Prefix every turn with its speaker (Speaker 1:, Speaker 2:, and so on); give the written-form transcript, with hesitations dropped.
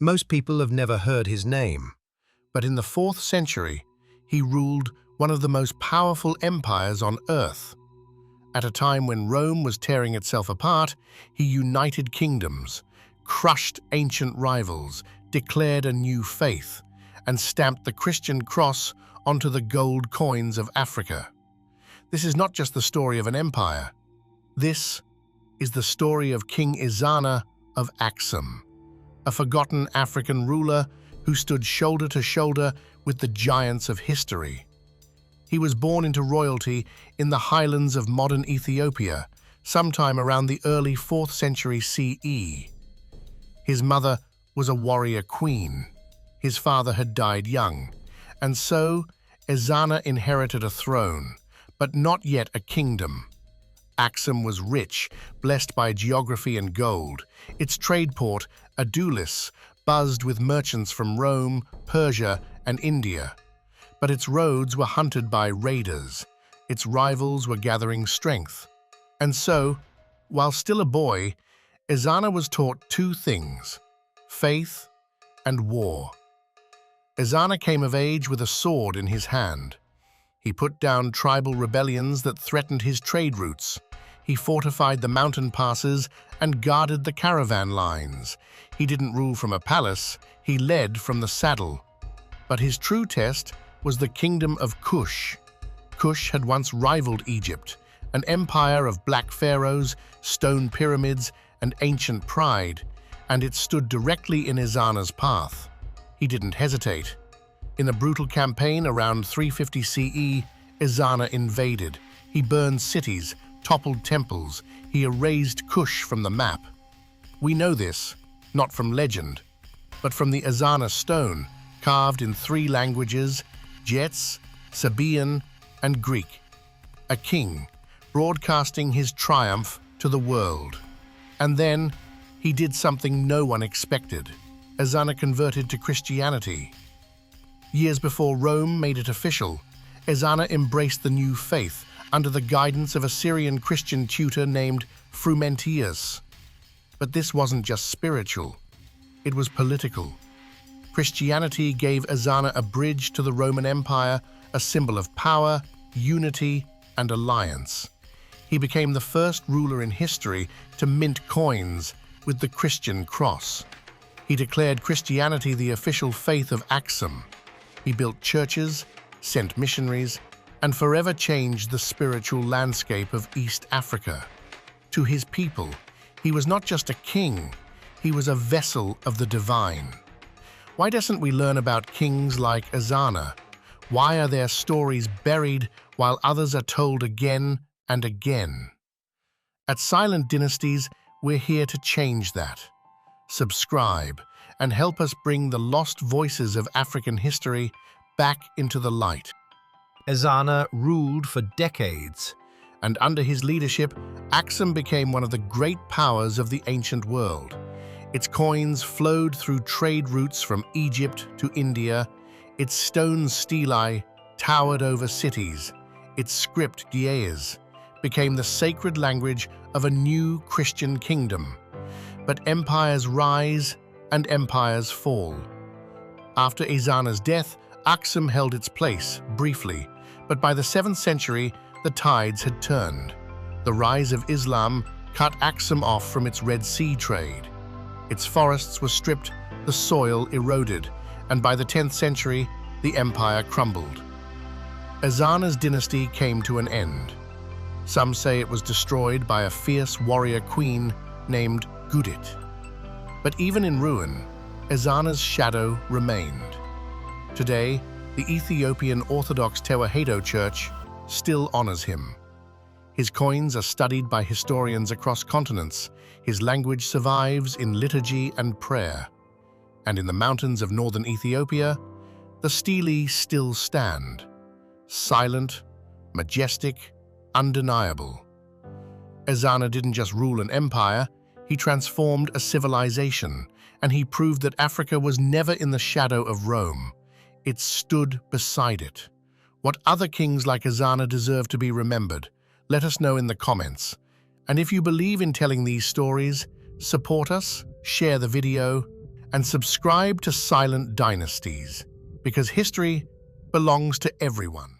Speaker 1: Most people have never heard his name, but in the 4th century, he ruled one of the most powerful empires on earth. At a time when Rome was tearing itself apart, he united kingdoms, crushed ancient rivals, declared a new faith, and stamped the Christian cross onto the gold coins of Africa. This is not just the story of an empire. This is the story of King Ezana of Aksum, a forgotten African ruler who stood shoulder to shoulder with the giants of history. He was born into royalty in the highlands of modern Ethiopia, sometime around the early 4th century CE. His mother was a warrior queen. His father had died young, and so Ezana inherited a throne, but not yet a kingdom. Aksum was rich, blessed by geography and gold. Its trade port, Adulis, buzzed with merchants from Rome, Persia, and India. But its roads were hunted by raiders. Its rivals were gathering strength. And so, while still a boy, Ezana was taught two things: faith and war. Ezana came of age with a sword in his hand. He put down tribal rebellions that threatened his trade routes. He fortified the mountain passes and guarded the caravan lines. He didn't rule from a palace, he led from the saddle. But his true test was the Kingdom of Kush. Kush had once rivaled Egypt, an empire of black pharaohs, stone pyramids, and ancient pride, and it stood directly in Ezana's path. He didn't hesitate. In a brutal campaign around 350 CE, Ezana invaded. He burned cities, toppled temples. He erased Kush from the map. We know this, not from legend, but from the Ezana stone, carved in 3 languages: Jets, Sabaean, and Greek. A king, broadcasting his triumph to the world. And then, he did something no one expected. Ezana converted to Christianity. Years before Rome made it official, Ezana embraced the new faith under the guidance of a Syrian Christian tutor named Frumentius. But this wasn't just spiritual, it was political. Christianity gave Ezana a bridge to the Roman Empire, a symbol of power, unity, and alliance. He became the first ruler in history to mint coins with the Christian cross. He declared Christianity the official faith of Aksum. He built churches, sent missionaries, and forever changed the spiritual landscape of East Africa. To his people, he was not just a king, he was a vessel of the divine. Why doesn't we learn about kings like Ezana? Why are their stories buried while others are told again and again? At Silent Dynasties, we're here to change that. Subscribe and help us bring the lost voices of African history back into the light.
Speaker 2: Ezana ruled for decades,
Speaker 1: And under his leadership, Aksum became one of the great powers of the ancient world. Its coins flowed through trade routes from Egypt to India. Its stone stelae towered over cities. Its script, Ge'ez, became the sacred language of a new Christian kingdom. But empires rise and empires fall. After Ezana's death, Aksum held its place, briefly, but by the 7th century, the tides had turned. The rise of Islam cut Aksum off from its Red Sea trade. Its forests were stripped, the soil eroded, and by the 10th century, the empire crumbled. Ezana's dynasty came to an end. Some say it was destroyed by a fierce warrior queen named Gudit. But even in ruin, Ezana's shadow remained. Today, the Ethiopian Orthodox Tewahedo Church still honors him. His coins are studied by historians across continents. His language survives in liturgy and prayer. And in the mountains of northern Ethiopia, the stelae still stand, silent, majestic, undeniable. Ezana didn't just rule an empire, he transformed a civilization, and he proved that Africa was never in the shadow of Rome. It stood beside it. What other kings like Ezana deserve to be remembered? Let us know in the comments. And if you believe in telling these stories, support us, share the video, and subscribe to Silent Dynasties, because history belongs to everyone.